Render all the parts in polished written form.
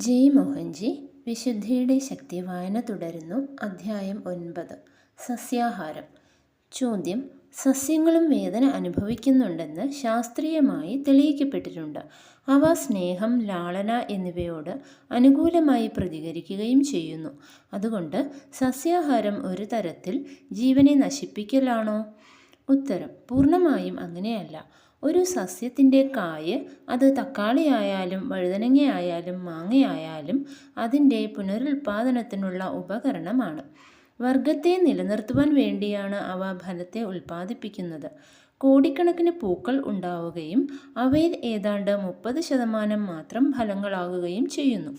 ജയ് മോഹൻജി വിശുദ്ധിയുടെ ശക്തി വായന തുടരുന്നു. അധ്യായം 9. സസ്യാഹാരം. ചോദ്യം: സസ്യങ്ങളും വേദന അനുഭവിക്കുന്നുണ്ടെന്ന് ശാസ്ത്രീയമായി തെളിയിക്കപ്പെട്ടിട്ടുണ്ട്. അവ സ്നേഹം, ലാളന എന്നിവയോട് അനുകൂലമായി പ്രതികരിക്കുകയും ചെയ്യുന്നു. അതുകൊണ്ട് സസ്യാഹാരം ഒരു തരത്തിൽ ജീവനെ നശിപ്പിക്കലാണോ? ഉത്തരം: പൂർണ്ണമായും അങ്ങനെയല്ല. ഒരു സസ്യത്തിൻ്റെ കായ്, അത് തക്കാളിയായാലും വഴുതനങ്ങയായാലും മാങ്ങയായാലും, അതിൻ്റെ പുനരുൽപാദനത്തിനുള്ള ഉപകരണമാണ്. വർഗത്തെ നിലനിർത്തുവാൻ വേണ്ടിയാണ് അവ ഫലത്തെ ഉൽപ്പാദിപ്പിക്കുന്നത്. കോടിക്കണക്കിന് പൂക്കൾ ഉണ്ടാവുകയും അവയിൽ ഏതാണ്ട് 30% മാത്രം ഫലങ്ങളാകുകയും ചെയ്യുന്നു.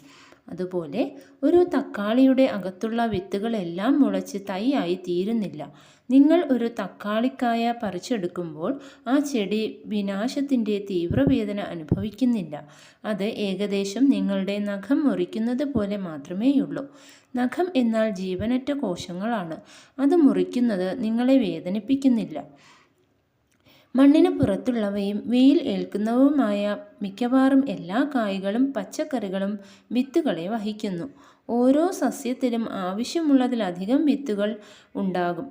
അതുപോലെ ഒരു തക്കാളിയുടെ അകത്തുള്ള വിത്തുകളെല്ലാം മുളച്ച് തൈയായി തീരുന്നില്ല. നിങ്ങൾ ഒരു തക്കാളിക്കായ പറിച്ചെടുക്കുമ്പോൾ ആ ചെടി വിനാശത്തിൻ്റെ തീവ്രവേദന അനുഭവിക്കുന്നില്ല. അത് ഏകദേശം നിങ്ങളുടെ നഖം മുറിക്കുന്നത് പോലെ മാത്രമേയുള്ളൂ. നഖം എന്നാൽ ജീവനറ്റ കോശങ്ങളാണ്. അത് മുറിക്കുന്നത് നിങ്ങളെ വേദനിപ്പിക്കുന്നില്ല. മണ്ണിന് പുറത്തുള്ളവയും വെയിൽ ഏൽക്കുന്നവുമായ മിക്കവാറും എല്ലാ കായ്കളും പച്ചക്കറികളും വിത്തുകളെ വഹിക്കുന്നു. ഓരോ സസ്യത്തിലും ആവശ്യമുള്ളതിലധികം വിത്തുകൾ ഉണ്ടാകും.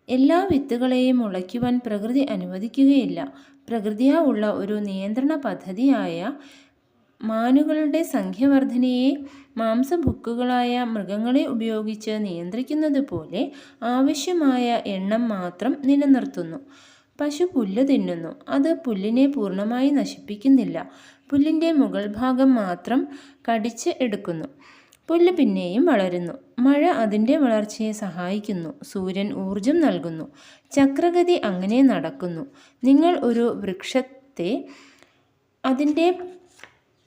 എല്ലാ വിത്തുകളെയും മുളയ്ക്കുവാൻ പ്രകൃതി അനുവദിക്കുകയില്ല. പ്രകൃതിയാ ഉള്ള ഒരു നിയന്ത്രണ പദ്ധതിയായ മാനുകളുടെ സംഖ്യവർദ്ധനയെ മാംസഭുക്കുകളായ മൃഗങ്ങളെ ഉപയോഗിച്ച് നിയന്ത്രിക്കുന്നത് പോലെ ആവശ്യമായ എണ്ണം മാത്രം നിലനിർത്തുന്നു. പശു പുല്ല് തിന്നുന്നു. അത് പുല്ലിനെ പൂർണ്ണമായി നശിപ്പിക്കുന്നില്ല. പുല്ലിൻ്റെ മുകൾ ഭാഗം മാത്രം കടിച്ച് എടുക്കുന്നു. പുല്ല് പിന്നെയും വളരുന്നു. മഴ അതിൻ്റെ വളർച്ചയെ സഹായിക്കുന്നു. സൂര്യൻ ഊർജം നൽകുന്നു. ചക്രഗതി അങ്ങനെ നടക്കുന്നു. നിങ്ങൾ ഒരു വൃക്ഷത്തെ അതിൻ്റെ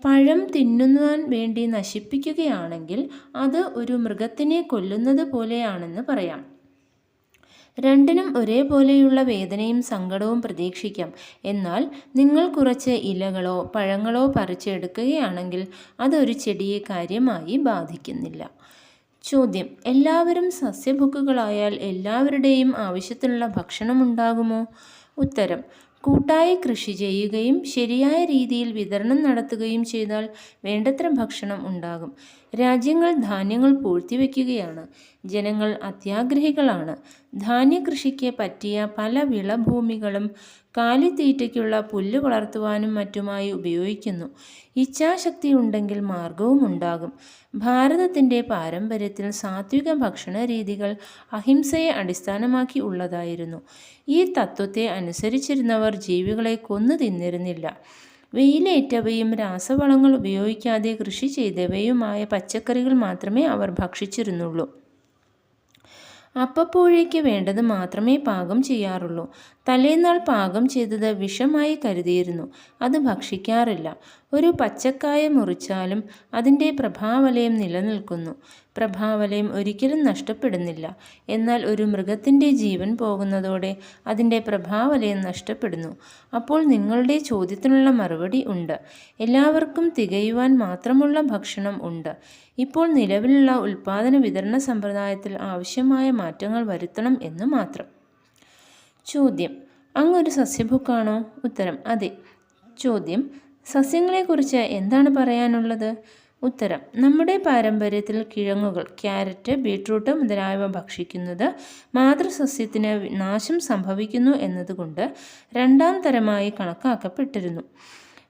പഴം തിന്നുവാൻ വേണ്ടി നശിപ്പിക്കുകയാണെങ്കിൽ അത് ഒരു മൃഗത്തിനെ കൊല്ലുന്നത് പോലെയാണെന്ന് പറയാം. രണ്ടിനും ഒരേപോലെയുള്ള വേദനയും സങ്കടവും പ്രതീക്ഷിക്കാം. എന്നാൽ നിങ്ങൾ കുറച്ച് ഇലകളോ പഴങ്ങളോ പറിച്ചെടുക്കുകയാണെങ്കിൽ അതൊരു ചെടിയെ കാര്യമായി ബാധിക്കുന്നില്ല. ചോദ്യം: എല്ലാവരും സസ്യഭുക്കുകളായാൽ എല്ലാവരുടെയും ആവശ്യത്തിനുള്ള ഭക്ഷണമുണ്ടാകുമോ? ഉത്തരം: കൂട്ടായി കൃഷി ചെയ്യുകയും ശരിയായ രീതിയിൽ വിതരണം നടത്തുകയും ചെയ്താൽ വേണ്ടത്ര ഭക്ഷണം ഉണ്ടാകും. രാജ്യങ്ങൾ ധാന്യങ്ങൾ പൂഴ്ത്തിവെക്കുകയാണ്. ജനങ്ങൾ അത്യാഗ്രഹികളാണ്. ധാന്യകൃഷിക്ക് പറ്റിയ പല വിളഭൂമികളും കാലിത്തീറ്റയ്ക്കുള്ള പുല്ല് വളർത്തുവാനും മറ്റുമായി ഉപയോഗിക്കുന്നു. ഇച്ഛാശക്തി ഉണ്ടെങ്കിൽ മാർഗവും ഉണ്ടാകും. ഭാരതത്തിൻ്റെ പാരമ്പര്യത്തിൽ സാത്വിക ഭക്ഷണ രീതികൾ അഹിംസയെ അടിസ്ഥാനമാക്കി ഉള്ളതായിരുന്നു. ഈ തത്വത്തെ അനുസരിച്ചിരുന്നവർ ജീവികളെ കൊന്നു തിന്നിരുന്നില്ല. വെയിലേറ്റവയും രാസവളങ്ങൾ ഉപയോഗിക്കാതെ കൃഷി ചെയ്തവയുമായ പച്ചക്കറികൾ മാത്രമേ അവർ ഭക്ഷിച്ചിരുന്നുള്ളൂ. അപ്പപ്പോഴേക്ക് വേണ്ടത് മാത്രമേ പാകം ചെയ്യാറുള്ളൂ. തലേന്നാൾ പാകം ചെയ്തത് വിഷമായി കരുതിയിരുന്നു. അത് ഭക്ഷിക്കാറില്ല. ഒരു പച്ചക്കായ മുറിച്ചാലും അതിൻ്റെ പ്രഭാവലയം നിലനിൽക്കുന്നു. പ്രഭാവലയം ഒരിക്കലും നഷ്ടപ്പെടുന്നില്ല. എന്നാൽ ഒരു മൃഗത്തിൻ്റെ ജീവൻ പോകുന്നതോടെ അതിൻ്റെ പ്രഭാവലയം നഷ്ടപ്പെടുന്നു. അപ്പോൾ നിങ്ങളുടെ ചോദ്യത്തിനുള്ള മറുപടി ഉണ്ട്. എല്ലാവർക്കും തികയുവാൻ മാത്രമുള്ള ഭക്ഷണം ഉണ്ട്. ഇപ്പോൾ നിലവിലുള്ള ഉൽപ്പാദന വിതരണ സമ്പ്രദായത്തിൽ ആവശ്യമായ മാറ്റങ്ങൾ വരുത്തണം എന്ന് മാത്രം. ചോദ്യം: അങ്ങൊരു സസ്യഭുക്കാണോ? ഉത്തരം: അതെ. ചോദ്യം: സസ്യങ്ങളെക്കുറിച്ച് എന്താണ് പറയാനുള്ളത്? ഉത്തരം: നമ്മുടെ പാരമ്പര്യത്തിൽ കിഴങ്ങുകൾ, ക്യാരറ്റ്, ബീട്രൂട്ട് മുതലായവ ഭക്ഷിക്കുന്നത് മാതൃസസ്യത്തിന് നാശം സംഭവിക്കുന്നു എന്നതുകൊണ്ട് രണ്ടാം തരമായി കണക്കാക്കപ്പെട്ടിരുന്നു.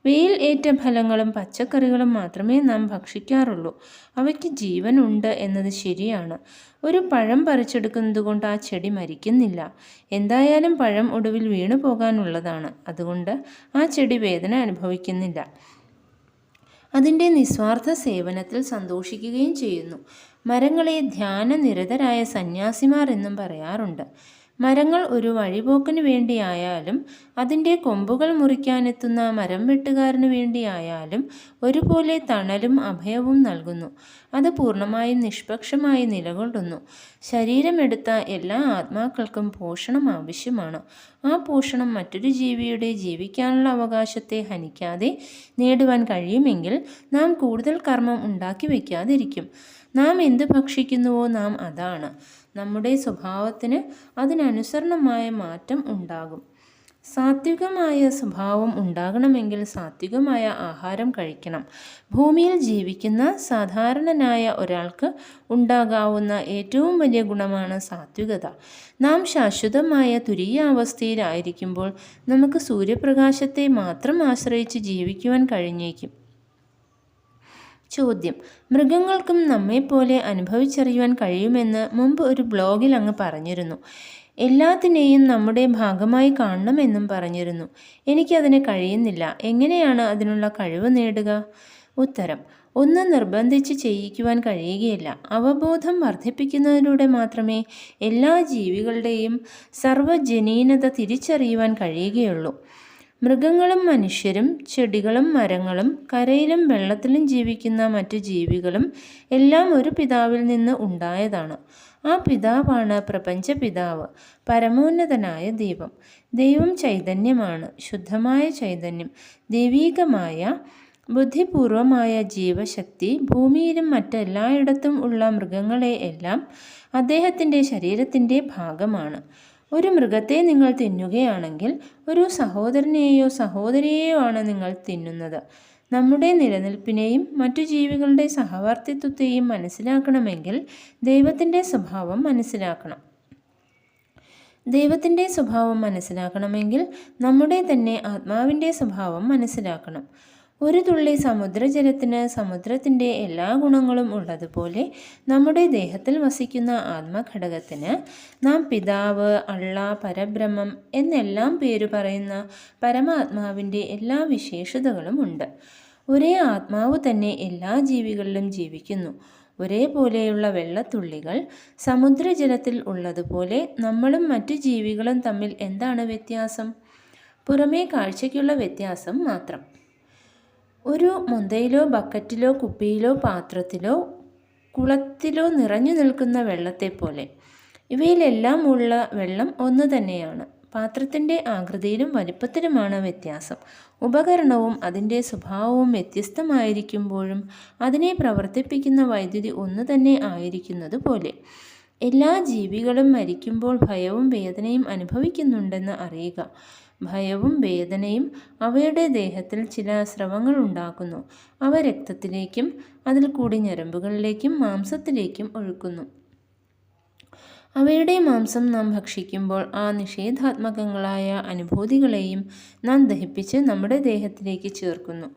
വെയിൽ ഏറ്റ ഫലങ്ങളും പച്ചക്കറികളും മാത്രമേ നാം ഭക്ഷിക്കാറുള്ളൂ. അവയ്ക്ക് ജീവൻ ഉണ്ട് എന്നത് ശരിയാണ്. ഒരു പഴം പറിച്ചെടുക്കുന്നത് കൊണ്ട് ആ ചെടി മരിക്കുന്നില്ല. എന്തായാലും പഴം ഒടുവിൽ വീണു പോകാനുള്ളതാണ്. അതുകൊണ്ട് ആ ചെടി വേദന അനുഭവിക്കുന്നില്ല. അതിൻ്റെ നിസ്വാർത്ഥ സേവനത്തിൽ സന്തോഷിക്കുകയും ചെയ്യുന്നു. മരങ്ങളെ ധ്യാനനിരതരായ സന്യാസിമാർ എന്നും പറയാറുണ്ട്. മരങ്ങൾ ഒരു വഴിപോക്കിന് വേണ്ടിയായാലും അതിൻ്റെ കൊമ്പുകൾ മുറിക്കാനെത്തുന്ന മരം വെട്ടുകാരന് വേണ്ടിയായാലും ഒരുപോലെ തണലും അഭയവും നൽകുന്നു. അത് പൂർണ്ണമായും നിഷ്പക്ഷമായി നിലകൊള്ളുന്നു. ശരീരമെടുത്ത എല്ലാ ആത്മാക്കൾക്കും പോഷണം ആവശ്യമാണ്. ആ പോഷണം മറ്റൊരു ജീവിയുടെ ജീവിക്കാനുള്ള അവകാശത്തെ ഹനിക്കാതെ നേടുവാൻ കഴിയുമെങ്കിൽ നാം കൂടുതൽ കർമ്മം ഉണ്ടാക്കി വയ്ക്കാതിരിക്കും. നാം എന്ത് ഭക്ഷിക്കുന്നുവോ നാം അതാണ്. നമ്മുടെ സ്വഭാവത്തിന് അതിനനുസരണമായ മാറ്റം ഉണ്ടാകും. സാത്വികമായ സ്വഭാവം ഉണ്ടാകണമെങ്കിൽ സാത്വികമായ ആഹാരം കഴിക്കണം. ഭൂമിയിൽ ജീവിക്കുന്ന സാധാരണനായ ഒരാൾക്ക് ഉണ്ടാകാവുന്ന ഏറ്റവും വലിയ ഗുണമാണ് സാത്വികത. നാം ശാശ്വതമായ തുരീയാവസ്ഥയിലായിരിക്കുമ്പോൾ നമുക്ക് സൂര്യപ്രകാശത്തെ മാത്രം ആശ്രയിച്ച് ജീവിക്കുവാൻ കഴിഞ്ഞേക്കും. ചോദ്യം: മൃഗങ്ങൾക്കും നമ്മെപ്പോലെ അനുഭവിച്ചറിയുവാൻ കഴിയുമെന്ന് മുമ്പ് ഒരു ബ്ലോഗിൽ അങ്ങ് പറഞ്ഞിരുന്നു. എല്ലാത്തിനെയും നമ്മുടെ ഭാഗമായി കാണണമെന്നും പറഞ്ഞിരുന്നു. എനിക്കതിന് കഴിയുന്നില്ല. എങ്ങനെയാണ് അതിനുള്ള കഴിവ് നേടുക? ഉത്തരം: ഒന്നും നിർബന്ധിച്ച് ചെയ്യിക്കുവാൻ കഴിയുകയില്ല. അവബോധം വർദ്ധിപ്പിക്കുന്നതിലൂടെ മാത്രമേ എല്ലാ ജീവികളുടെയും സർവ്വജനീനത തിരിച്ചറിയുവാൻ കഴിയുകയുള്ളൂ. മൃഗങ്ങളും മനുഷ്യരും ചെടികളും മരങ്ങളും കരയിലും വെള്ളത്തിലും ജീവിക്കുന്ന മറ്റു ജീവികളും എല്ലാം ഒരു പിതാവിൽ നിന്ന് ഉണ്ടായതാണ്. ആ പിതാവാണ് പ്രപഞ്ചപിതാവ്, പരമോന്നതനായ ദൈവം. ദൈവം ചൈതന്യമാണ്, ശുദ്ധമായ ചൈതന്യം, ദൈവീകമായ ബുദ്ധിപൂർവമായ ജീവശക്തി. ഭൂമിയിലും മറ്റെല്ലായിടത്തും ഉള്ള മൃഗങ്ങളെ എല്ലാം അദ്ദേഹത്തിൻ്റെ ശരീരത്തിൻ്റെ ഭാഗമാണ്. ഒരു മൃഗത്തെ നിങ്ങൾ തിന്നുകയാണെങ്കിൽ ഒരു സഹോദരനെയോ സഹോദരിയെയോ ആണ് നിങ്ങൾ തിന്നുന്നത്. നമ്മുടെ നിലനിൽപ്പിനെയും മറ്റു ജീവികളുടെ സഹവർത്തിത്വത്തെയും മനസ്സിലാക്കണമെങ്കിൽ ദൈവത്തിൻ്റെ സ്വഭാവം മനസ്സിലാക്കണം. ദൈവത്തിൻ്റെ സ്വഭാവം മനസ്സിലാക്കണമെങ്കിൽ നമ്മുടെ തന്നെ ആത്മാവിൻ്റെ സ്വഭാവം മനസ്സിലാക്കണം. ഒരു തുള്ളി സമുദ്രജലത്തിന് സമുദ്രത്തിൻ്റെ എല്ലാ ഗുണങ്ങളും ഉള്ളതുപോലെ നമ്മുടെ ദേഹത്തിൽ വസിക്കുന്ന ആത്മഘടകത്തിന് നാം പിതാവ്, അള്ള, പരബ്രഹ്മം എന്നെല്ലാം പേരു പറയുന്ന പരമാത്മാവിൻ്റെ എല്ലാ വിശേഷതകളും ഉണ്ട്. ഒരേ ആത്മാവ് തന്നെ എല്ലാ ജീവികളിലും ജീവിക്കുന്നു. ഒരേപോലെയുള്ള വെള്ളത്തുള്ളികൾ സമുദ്രജലത്തിൽ ഉള്ളതുപോലെ നമ്മളും മറ്റു ജീവികളും തമ്മിൽ എന്താണ് വ്യത്യാസം? പുറമേ കാഴ്ചയ്ക്കുള്ള വ്യത്യാസം മാത്രം. ഒരു മൊന്തയിലോ ബക്കറ്റിലോ കുപ്പിയിലോ പാത്രത്തിലോ കുളത്തിലോ നിറഞ്ഞു നിൽക്കുന്ന വെള്ളത്തെപ്പോലെ. ഇവയിലെല്ലാം ഉള്ള വെള്ളം ഒന്നു തന്നെയാണ്. പാത്രത്തിൻ്റെ ആകൃതിയിലും വലിപ്പത്തിലുമാണ് വ്യത്യാസം. ഉപകരണവും അതിൻ്റെ സ്വഭാവവും വ്യത്യസ്തമായിരിക്കുമ്പോഴും അതിനെ പ്രവർത്തിപ്പിക്കുന്ന വൈദ്യുതി ഒന്നു തന്നെ ആയിരിക്കുന്നത് പോലെ എല്ലാ ജീവികളും മരിക്കുമ്പോൾ ഭയവും വേദനയും അനുഭവിക്കുന്നുണ്ടെന്ന് അറിയുക. ഭയവും വേദനയും അവയുടെ ദേഹത്തിൽ ചില സ്രവങ്ങൾ ഉണ്ടാക്കുന്നു. അവ രക്തത്തിലേക്കും അതിൽ കൂടി ഞരമ്പുകളിലേക്കും മാംസത്തിലേക്കും ഒഴുക്കുന്നു. അവയുടെ മാംസം നാം ഭക്ഷിക്കുമ്പോൾ ആ നിഷേധാത്മകങ്ങളായ അനുഭൂതികളെയും നാം ദഹിപ്പിച്ച് നമ്മുടെ ദേഹത്തിലേക്ക് ചേർക്കുന്നു.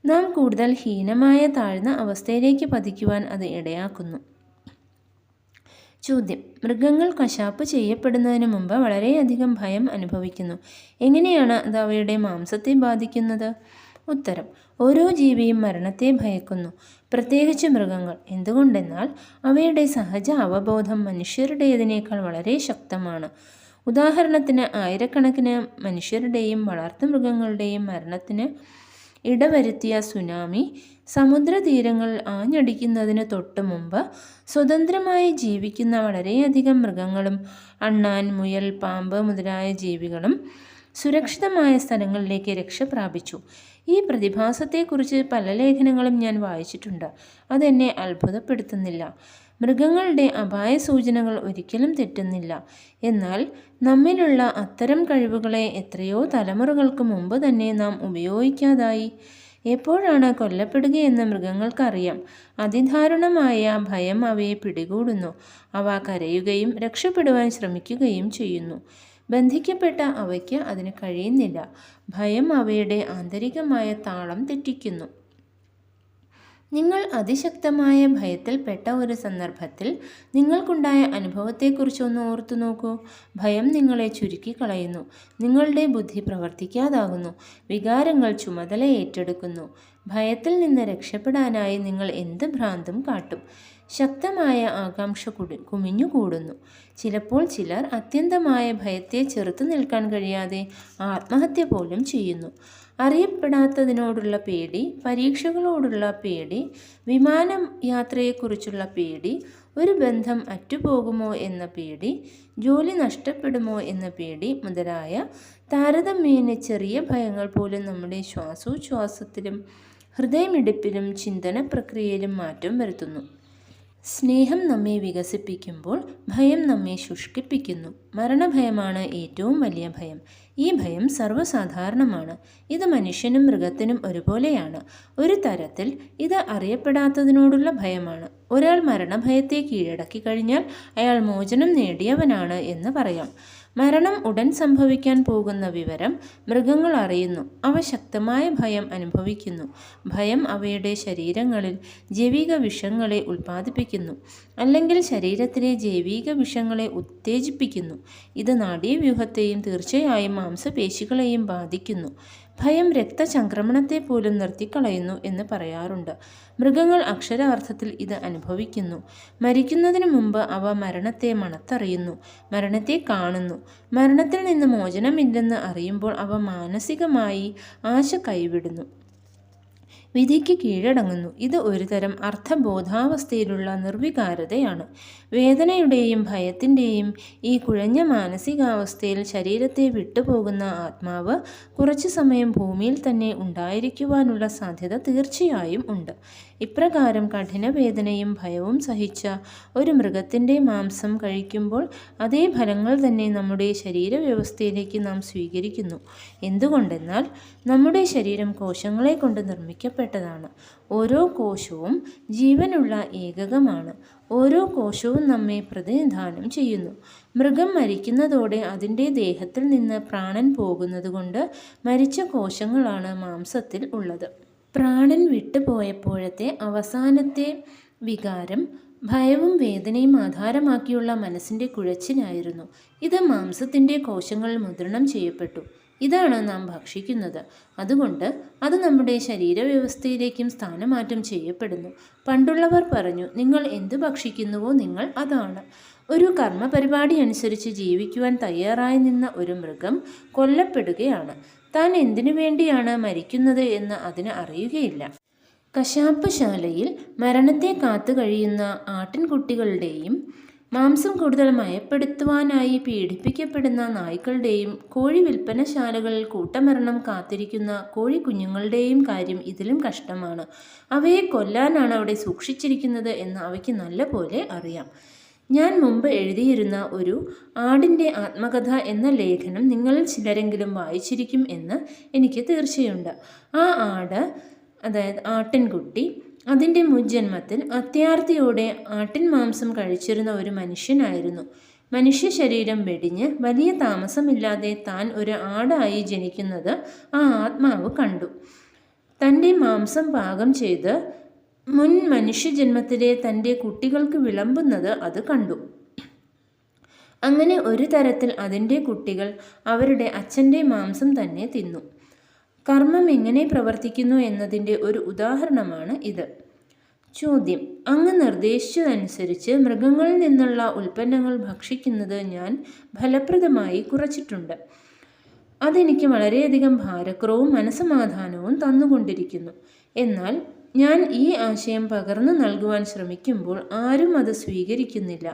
നാം കൂടുതൽ ഹീനമായ താഴ്ന്ന അവസ്ഥയിലേക്ക് പതിക്കുവാൻ അത് ഇടയാക്കുന്നു. ചോദ്യം: മൃഗങ്ങൾ കശാപ്പ് ചെയ്യപ്പെടുന്നതിന് മുമ്പ് വളരെയധികം ഭയം അനുഭവിക്കുന്നു. എങ്ങനെയാണ് അത് അവയുടെ മാംസത്തെ ബാധിക്കുന്നത്? ഉത്തരം: ഓരോ ജീവിയും മരണത്തെ ഭയക്കുന്നു, പ്രത്യേകിച്ച് മൃഗങ്ങൾ. എന്തുകൊണ്ടെന്നാൽ അവയുടെ സഹജ അവബോധം മനുഷ്യരുടേതിനേക്കാൾ വളരെ ശക്തമാണ്. ഉദാഹരണത്തിന്, ആയിരക്കണക്കിന് മനുഷ്യരുടെയും വളർത്തുമൃഗങ്ങളുടെയും മരണത്തിന് ഇടവരുത്തിയ സുനാമി സമുദ്രതീരങ്ങൾ ആഞ്ഞടിക്കുന്നതിന് തൊട്ട് മുമ്പ് സ്വതന്ത്രമായി ജീവിക്കുന്ന വളരെയധികം മൃഗങ്ങളും അണ്ണാൻ, മുയൽ, പാമ്പ് മുതലായ ജീവികളും സുരക്ഷിതമായ സ്ഥലങ്ങളിലേക്ക് രക്ഷ പ്രാപിച്ചു. ഈ പ്രതിഭാസത്തെക്കുറിച്ച് പല ലേഖനങ്ങളും ഞാൻ വായിച്ചിട്ടുണ്ട്. അതെന്നെ അത്ഭുതപ്പെടുത്തുന്നില്ല. മൃഗങ്ങളുടെ അപായ സൂചനകൾ ഒരിക്കലും തെറ്റുന്നില്ല. എന്നാൽ നമ്മിലുള്ള അത്തരം കഴിവുകളെ എത്രയോ തലമുറകൾക്ക് മുമ്പ് തന്നെ നാം ഉപയോഗിക്കാതായി. എപ്പോഴാണ് കൊല്ലപ്പെടുകയെന്ന് മൃഗങ്ങൾക്കറിയാം. അതിദാരുണമായ ഭയം അവയെ പിടികൂടുന്നു. അവ കരയുകയും രക്ഷപ്പെടുവാൻ ശ്രമിക്കുകയും ചെയ്യുന്നു. ബന്ധിക്കപ്പെട്ട അവയ്ക്ക് അതിന് കഴിയുന്നില്ല. ഭയം അവയുടെ ആന്തരികമായ താളം തെറ്റിക്കുന്നു. നിങ്ങൾ അതിശക്തമായ ഭയത്തിൽപ്പെട്ട ഒരു സന്ദർഭത്തിൽ നിങ്ങൾക്കുണ്ടായ അനുഭവത്തെക്കുറിച്ച് ഒന്ന് ഓർത്തു നോക്കൂ. ഭയം നിങ്ങളെ ചുരുക്കിക്കളയുന്നു. നിങ്ങളുടെ ബുദ്ധി പ്രവർത്തിക്കാതാകുന്നു. വികാരങ്ങൾ ചുമതല ഏറ്റെടുക്കുന്നു. ഭയത്തിൽ നിന്ന് രക്ഷപ്പെടാനായി നിങ്ങൾ എന്ത് ഭ്രാന്തും കാട്ടും. ശക്തമായ ആകാംക്ഷ കുമിഞ്ഞുകൂടുന്നു. ചിലപ്പോൾ ചിലർ അത്യന്തമായ ഭയത്തെ ചെറുത്തു നിൽക്കാൻ കഴിയാതെ ആത്മഹത്യ പോലും ചെയ്യുന്നു. അറിയപ്പെടാത്തതിനോടുള്ള പേടി, പരീക്ഷകളോടുള്ള പേടി, വിമാനം യാത്രയെക്കുറിച്ചുള്ള പേടി, ഒരു ബന്ധം അറ്റുപോകുമോ എന്ന പേടി, ജോലി നഷ്ടപ്പെടുമോ എന്ന പേടി മുതലായ താരതമ്യേന ചെറിയ ഭയങ്ങൾ പോലും നമ്മുടെ ശ്വാസോച്ഛ്വാസത്തിലും ഹൃദയമിടിപ്പിലും ചിന്തന പ്രക്രിയയിലും മാറ്റം വരുത്തുന്നു. സ്നേഹം നമ്മെ വികസിപ്പിക്കുമ്പോൾ ഭയം നമ്മെ ശുഷ്കിപ്പിക്കുന്നു. മരണഭയമാണ് ഏറ്റവും വലിയ ഭയം. ഈ ഭയം സർവ്വസാധാരണമാണ്. ഇത് മനുഷ്യനും മൃഗത്തിനും ഒരുപോലെയാണ്. ഒരു തരത്തിൽ ഇത് അറിയപ്പെടാത്തതിനോടുള്ള ഭയമാണ്. ഒരാൾ മരണഭയത്തെ കീഴടക്കി കഴിഞ്ഞാൽ അയാൾ മോചനം നേടിയവനാണ് എന്ന് പറയാം. മരണം ഉടൻ സംഭവിക്കാൻ പോകുന്ന വിവരം മൃഗങ്ങൾ അറിയുന്നു. അവ ശക്തമായ ഭയം അനുഭവിക്കുന്നു. ഭയം അവയുടെ ശരീരങ്ങളിൽ ജൈവിക വിഷങ്ങളെ ഉൽപ്പാദിപ്പിക്കുന്നു, അല്ലെങ്കിൽ ശരീരത്തിലെ ജൈവിക വിഷങ്ങളെ ഉത്തേജിപ്പിക്കുന്നു. ഇത് നാഡീവ്യൂഹത്തെയും തീർച്ചയായും മാംസപേശികളെയും ബാധിക്കുന്നു. ഭയം രക്തചംക്രമണത്തെ പോലും നിർത്തിക്കളയുന്നു എന്ന് പറയാറുണ്ട്. മൃഗങ്ങൾ അക്ഷരാർത്ഥത്തിൽ ഇത് അനുഭവിക്കുന്നു. മരിക്കുന്നതിന് മുമ്പ് അവ മരണത്തെ മണത്തറിയുന്നു, മരണത്തെ കാണുന്നു. മരണത്തിൽ നിന്ന് മോചനമില്ലെന്ന് അറിയുമ്പോൾ അവ മാനസികമായി ആശ കൈവിടുന്നു, വിധിക്ക് കീഴടങ്ങുന്നു. ഇത് ഒരുതരം അർത്ഥബോധാവസ്ഥയിലുള്ള നിർവികാരതയാണ്. വേദനയുടെയും ഭയത്തിൻ്റെയും ഈ കുഴഞ്ഞ മാനസികാവസ്ഥയിൽ ശരീരത്തെ വിട്ടുപോകുന്ന ആത്മാവ് കുറച്ചു സമയം ഭൂമിയിൽ തന്നെ ഉണ്ടായിരിക്കുവാനുള്ള സാധ്യത തീർച്ചയായും ഉണ്ട്. ഇപ്രകാരം കഠിനവേദനയും ഭയവും സഹിച്ച ഒരു മൃഗത്തിൻ്റെ മാംസം കഴിക്കുമ്പോൾ അതേ ഫലങ്ങൾ തന്നെ നമ്മുടെ ശരീരവ്യവസ്ഥയിലേക്ക് നാം സ്വീകരിക്കുന്നു. എന്തുകൊണ്ടെന്നാൽ നമ്മുടെ ശരീരം കോശങ്ങളെ കൊണ്ട് നിർമ്മിക്കപ്പെട്ടതാണ്. ഓരോ കോശവും ജീവനുള്ള ഏകകമാണ്. ഓരോ കോശവും നമ്മെ പ്രതിനിധാനം ചെയ്യുന്നു. മൃഗം മരിക്കുന്നതോടെ അതിൻ്റെ ദേഹത്തിൽ നിന്ന് പ്രാണൻ പോകുന്നതുകൊണ്ട് മരിച്ച കോശങ്ങളാണ് മാംസത്തിൽ ഉള്ളത്. പ്രാണൻ വിട്ടുപോയപ്പോഴത്തെ അവസാനത്തെ വികാരം ഭയവും വേദനയും ആധാരമാക്കിയുള്ള മനസ്സിൻ്റെ കുഴച്ചിലായിരുന്നു. ഇത് മാംസത്തിൻ്റെ കോശങ്ങൾ മുദ്രണം ചെയ്യപ്പെട്ടു. ഇതാണ് നാം ഭക്ഷിക്കുന്നത്. അതുകൊണ്ട് അത് നമ്മുടെ ശരീരവ്യവസ്ഥയിലേക്കും സ്ഥാനമാറ്റം ചെയ്യപ്പെടുന്നു. പണ്ടുള്ളവർ പറഞ്ഞു, നിങ്ങൾ എന്ത് ഭക്ഷിക്കുന്നുവോ നിങ്ങൾ അതാണ്. ഒരു കർമ്മപരിപാടി അനുസരിച്ച് ജീവിക്കുവാൻ തയ്യാറായി നിന്ന ഒരു മൃഗം കൊല്ലപ്പെടുകയാണ്. താൻ എന്തിനു വേണ്ടിയാണ് മരിക്കുന്നത് എന്ന് അതിന് അറിയുകയില്ല. കശാപ്പുശാലയിൽ മരണത്തെ കാത്തു കഴിയുന്ന ആട്ടിൻകുട്ടികളുടെയും മാംസം കൂടുതൽ മയപ്പെടുത്തുവാനായി പീഡിപ്പിക്കപ്പെടുന്ന നായ്ക്കളുടെയും കോഴി വിൽപ്പനശാലകളിൽ കൂട്ടമരണം കാത്തിരിക്കുന്ന കോഴിക്കുഞ്ഞുങ്ങളുടെയും കാര്യം ഇതിലും കഷ്ടമാണ്. അവയെ കൊല്ലാനാണ് അവിടെ സൂക്ഷിച്ചിരിക്കുന്നത് എന്ന് അവയ്ക്ക് നല്ല പോലെ അറിയാം. ഞാൻ മുമ്പ് എഴുതിയിരുന്ന ഒരു ആടിൻ്റെ ആത്മകഥ എന്ന ലേഖനം നിങ്ങളിൽ ചിലരെങ്കിലും വായിച്ചിരിക്കും എന്ന് എനിക്ക് തീർച്ചയുണ്ട്. ആ ആട്, അതായത് ആട്ടിൻകുട്ടി, അതിൻ്റെ മുജ്ജന്മത്തിൽ അത്യാർത്തിയോടെ ആട്ടിൻ മാംസം കഴിച്ചിരുന്ന ഒരു മനുഷ്യനായിരുന്നു. മനുഷ്യ ശരീരം വെടിഞ്ഞ് വലിയ താമസമില്ലാതെ താൻ ഒരു ആടായി ജനിക്കുന്നത് ആ ആത്മാവ് കണ്ടു. തൻ്റെ മാംസം പാകം ചെയ്ത് മുൻ മനുഷ്യജന്മത്തിലെ തൻ്റെ കുട്ടികൾക്ക് വിളമ്പുന്നത് അത് കണ്ടു. അങ്ങനെ ഒരു തരത്തിൽ അതിൻ്റെ കുട്ടികൾ അവരുടെ അച്ഛൻ്റെ മാംസം തന്നെ തിന്നു. കർമ്മം എങ്ങനെ പ്രവർത്തിക്കുന്നു എന്നതിൻ്റെ ഒരു ഉദാഹരണമാണ് ഇത്. ചോദ്യം: അങ്ങ് നിർദ്ദേശിച്ചതനുസരിച്ച് മൃഗങ്ങളിൽ നിന്നുള്ള ഉൽപ്പന്നങ്ങൾ ഭക്ഷിക്കുന്നത് ഞാൻ ഫലപ്രദമായി കുറച്ചിട്ടുണ്ട്. അതെനിക്ക് വളരെയധികം ഭാരക്കുറവും മനസ്സമാധാനവും തന്നുകൊണ്ടിരിക്കുന്നു. എന്നാൽ ഞാൻ ഈ ആശയം പകർന്നു നൽകുവാൻ ശ്രമിക്കുമ്പോൾ ആരും അത് സ്വീകരിക്കുന്നില്ല.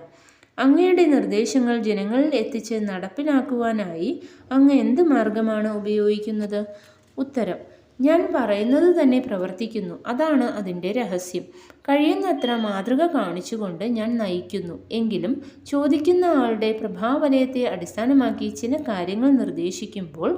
അങ്ങയുടെ നിർദ്ദേശങ്ങൾ ജനങ്ങളിൽ എത്തിച്ച് നടപ്പിലാക്കുവാനായി അങ്ങ് എന്ത് മാർഗമാണ് ഉപയോഗിക്കുന്നത്? ഉത്തരം: ഞാൻ പറയുന്നത് തന്നെ പ്രവർത്തിക്കുന്നു. അതാണ് അതിൻ്റെ രഹസ്യം. കഴിയുന്നത്ര മാതൃക കാണിച്ചുകൊണ്ട് ഞാൻ നയിക്കുന്നു. എങ്കിലും ചോദിക്കുന്ന ആളുടെ പ്രഭാവലയത്തെ അടിസ്ഥാനമാക്കി ചില കാര്യങ്ങൾ നിർദ്ദേശിക്കുമ്പോൾ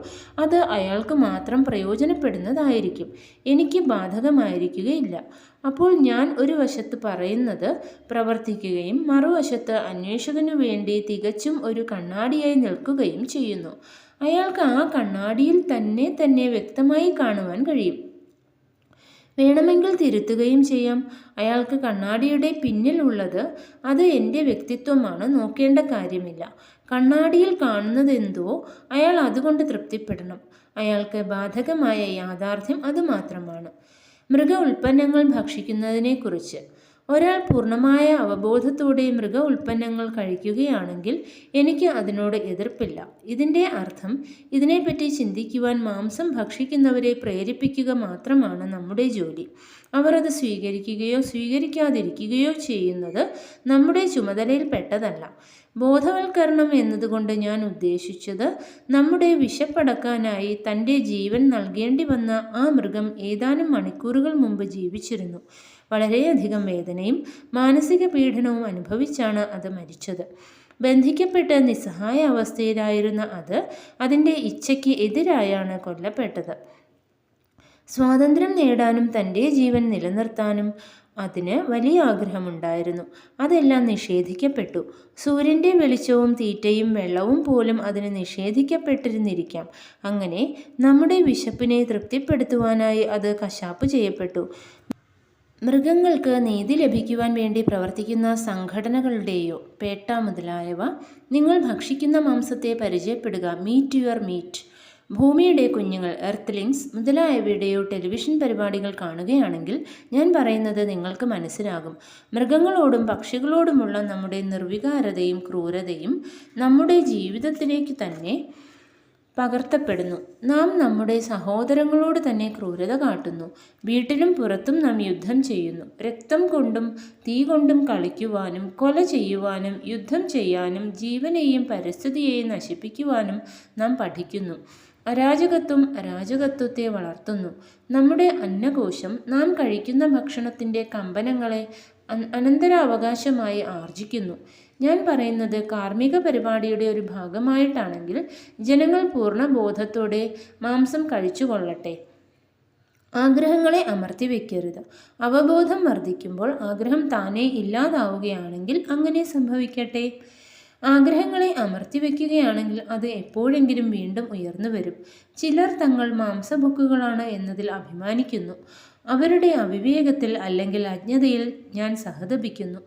അത് അയാൾക്ക് മാത്രം പ്രയോജനപ്പെടുന്നതായിരിക്കും, എനിക്ക് ബാധകമായിരിക്കുകയില്ല. അപ്പോൾ ഞാൻ ഒരു വശത്ത് പറയുന്നത് പ്രവർത്തിക്കുകയും മറുവശത്ത് അന്വേഷകനു വേണ്ടി തികച്ചും ഒരു കണ്ണാടിയായി നിൽക്കുകയും ചെയ്യുന്നു. അയാൾക്ക് ആ കണ്ണാടിയിൽ തന്നെ വ്യക്തമായി കാണുവാൻ കഴിയും. വേണമെങ്കിൽ തിരുത്തുകയും ചെയ്യാം. അയാൾക്ക് കണ്ണാടിയുടെ പിന്നിൽ ഉള്ളത് അത് എൻ്റെ വ്യക്തിത്വമാണ് നോക്കേണ്ട കാര്യമില്ല. കണ്ണാടിയിൽ കാണുന്നതെന്തോ അയാൾ അതുകൊണ്ട് തൃപ്തിപ്പെടണം. അയാൾക്ക് ബാധകമായ യാഥാർത്ഥ്യം അതുമാത്രമാണ്. മൃഗ ഉൽപ്പന്നങ്ങൾ ഭക്ഷിക്കുന്നതിനെക്കുറിച്ച് ഒരാൾ പൂർണ്ണമായ അവബോധത്തോടെ മൃഗ ഉൽപ്പന്നങ്ങൾ കഴിക്കുകയാണെങ്കിൽ എനിക്ക് അതിനോട് എതിർപ്പില്ല. ഇതിൻ്റെ അർത്ഥം ഇതിനെപ്പറ്റി ചിന്തിക്കുവാൻ മാംസം ഭക്ഷിക്കുന്നവരെ പ്രേരിപ്പിക്കുക മാത്രമാണ് നമ്മുടെ ജോലി. അവർ അത് സ്വീകരിക്കുകയോ സ്വീകരിക്കാതിരിക്കുകയോ ചെയ്യുന്നത് നമ്മുടെ ചുമതലയിൽപ്പെട്ടതല്ല. ബോധവൽക്കരണം എന്നതുകൊണ്ട് ഞാൻ ഉദ്ദേശിച്ചത് നമ്മുടെ വിശപ്പടക്കാനായി തൻ്റെ ജീവൻ നൽകേണ്ടി വന്ന ആ മൃഗം ഏതാനും മണിക്കൂറുകൾ മുമ്പ് ജീവിച്ചിരുന്നു. വളരെയധികം വേദനയും മാനസിക പീഡനവും അനുഭവിച്ചാണ് അത് മരിച്ചത്. ബന്ധിക്കപ്പെട്ട് നിസ്സഹായ അവസ്ഥയിലായിരുന്ന അത് അതിൻ്റെ ഇച്ഛയ്ക്ക് എതിരായാണ് കൊല്ലപ്പെട്ടത്. സ്വാതന്ത്ര്യം നേടാനും തൻ്റെ ജീവൻ നിലനിർത്താനും അതിന് വലിയ ആഗ്രഹമുണ്ടായിരുന്നു. അതെല്ലാം നിഷേധിക്കപ്പെട്ടു. സൂര്യൻ്റെ വെളിച്ചവും തീറ്റയും വെള്ളവും പോലും അതിന് നിഷേധിക്കപ്പെട്ടിരുന്നിരിക്കാം. അങ്ങനെ നമ്മുടെ വിശപ്പിനെ തൃപ്തിപ്പെടുത്തുവാനായി അത് കശാപ്പ് ചെയ്യപ്പെട്ടു. മൃഗങ്ങൾക്ക് നീതി ലഭിക്കുവാൻ വേണ്ടി പ്രവർത്തിക്കുന്ന സംഘടനകളുടെയോ പേട്ട മുതലായവ നിങ്ങൾ ഭക്ഷിക്കുന്ന മാംസത്തെ പരിചയപ്പെടുക. Meet your meat. ഭൂമിയുടെ കുഞ്ഞുങ്ങൾ എർത്ത്ലിങ്സ് മുതലായവയുടെയോ ടെലിവിഷൻ പരിപാടികൾ കാണുകയാണെങ്കിൽ ഞാൻ പറയുന്നത് നിങ്ങൾക്ക് മനസ്സിലാകും. മൃഗങ്ങളോടും പക്ഷികളോടുമുള്ള നമ്മുടെ നിർവികാരതയും ക്രൂരതയും നമ്മുടെ ജീവിതത്തിലേക്ക് തന്നെ പകർത്തപ്പെടുന്നു. നാം നമ്മുടെ സഹോദരങ്ങളോട് തന്നെ ക്രൂരത കാട്ടുന്നു. വീട്ടിലും പുറത്തും നാം യുദ്ധം ചെയ്യുന്നു. രക്തം കൊണ്ടും തീ കൊണ്ടും കളിക്കുവാനും കൊല ചെയ്യുവാനും യുദ്ധം ചെയ്യാനും ജീവനെയും പരിസ്ഥിതിയെയും നശിപ്പിക്കുവാനും നാം പഠിക്കുന്നു. അരാജകത്വത്തെ വളർത്തുന്നു. നമ്മുടെ അന്നകോശം നാം കഴിക്കുന്ന ഭക്ഷണത്തിൻ്റെ കമ്പനങ്ങളെ അനന്തരാവകാശമായി ആർജിക്കുന്നു. ഞാൻ പറയുന്നത് കാർമ്മിക പരിപാടിയുടെ ഒരു ഭാഗമായിട്ടാണെങ്കിൽ ജനങ്ങൾ പൂർണ്ണ ബോധത്തോടെ മാംസം കഴിച്ചുകൊള്ളട്ടെ. ആഗ്രഹങ്ങളെ അമർത്തിവെക്കരുത്. അവബോധം വർദ്ധിക്കുമ്പോൾ ആഗ്രഹം താനേ ഇല്ലാതാവുകയാണെങ്കിൽ അങ്ങനെ സംഭവിക്കട്ടെ. ആഗ്രഹങ്ങളെ അമർത്തിവെക്കുകയാണെങ്കിൽ അത് എപ്പോഴെങ്കിലും വീണ്ടും ഉയർന്നു വരും. ചിലർ തങ്ങൾ മാംസഭുക്കുകളാണ് എന്നതിൽ അഭിമാനിക്കുന്നു. അവരുടെ അവിവേകത്തിൽ അല്ലെങ്കിൽ അജ്ഞതയിൽ ഞാൻ സഹതപിക്കുന്നു.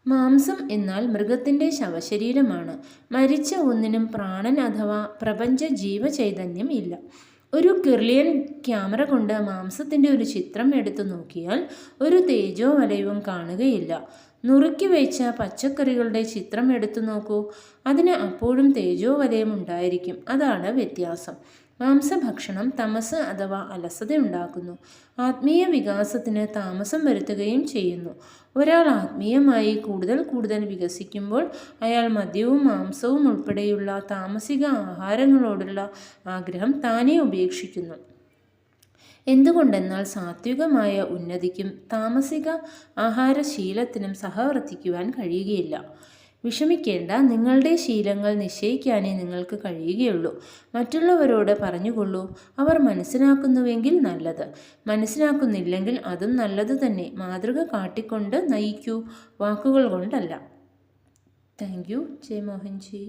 മാംസം എന്നാൽ മൃഗത്തിൻ്റെ ശവശരീരമാണ്. മരിച്ച ഒന്നിനും പ്രാണൻ അഥവാ പ്രപഞ്ച ജീവചൈതന്യം ഇല്ല. ഒരു കിർലിയൻ ക്യാമറ കൊണ്ട് മാംസത്തിൻ്റെ ഒരു ചിത്രം എടുത്തു നോക്കിയാൽ ഒരു തേജോവലയവും കാണുകയില്ല. നുറുക്കി വെച്ച പച്ചക്കറികളുടെ ചിത്രം എടുത്തു നോക്കൂ, അതിന് അപ്പോഴും തേജോവലയം ഉണ്ടായിരിക്കും. അതാണ് വ്യത്യാസം. മാംസഭക്ഷണം തമസ് അഥവാ അലസത ഉണ്ടാക്കുന്നു. ആത്മീയ വികാസത്തിന് താമസം വരുത്തുകയും ചെയ്യുന്നു. ഒരാൾ ആത്മീയമായി കൂടുതൽ വികസിക്കുമ്പോൾ അയാൾ മദ്യവും മാംസവും ഉൾപ്പെടെയുള്ള താമസിക ആഹാരങ്ങളോടുള്ള ആഗ്രഹം താനേ ഉപേക്ഷിക്കുന്നു. എന്തുകൊണ്ടെന്നാൽ സാത്വികമായ ഉന്നതിക്കും താമസിക ആഹാരശീലത്തിനും സഹവർത്തിക്കുവാൻ കഴിയുകയില്ല. വിഷമിക്കേണ്ട, നിങ്ങളുടെ ശീലങ്ങൾ നിശ്ചയിക്കാനേ നിങ്ങൾക്ക് കഴിയുകയുള്ളൂ. മറ്റുള്ളവരോട് പറഞ്ഞുകൊള്ളൂ. അവർ മനസ്സിലാക്കുന്നുവെങ്കിൽ നല്ലത്, മനസ്സിലാക്കുന്നില്ലെങ്കിൽ അതും നല്ലത് തന്നെ. മാതൃക കാട്ടിക്കൊണ്ട് നയിക്കൂ, വാക്കുകൾ കൊണ്ടല്ല. Thank you. ജയ് മോഹൻജി.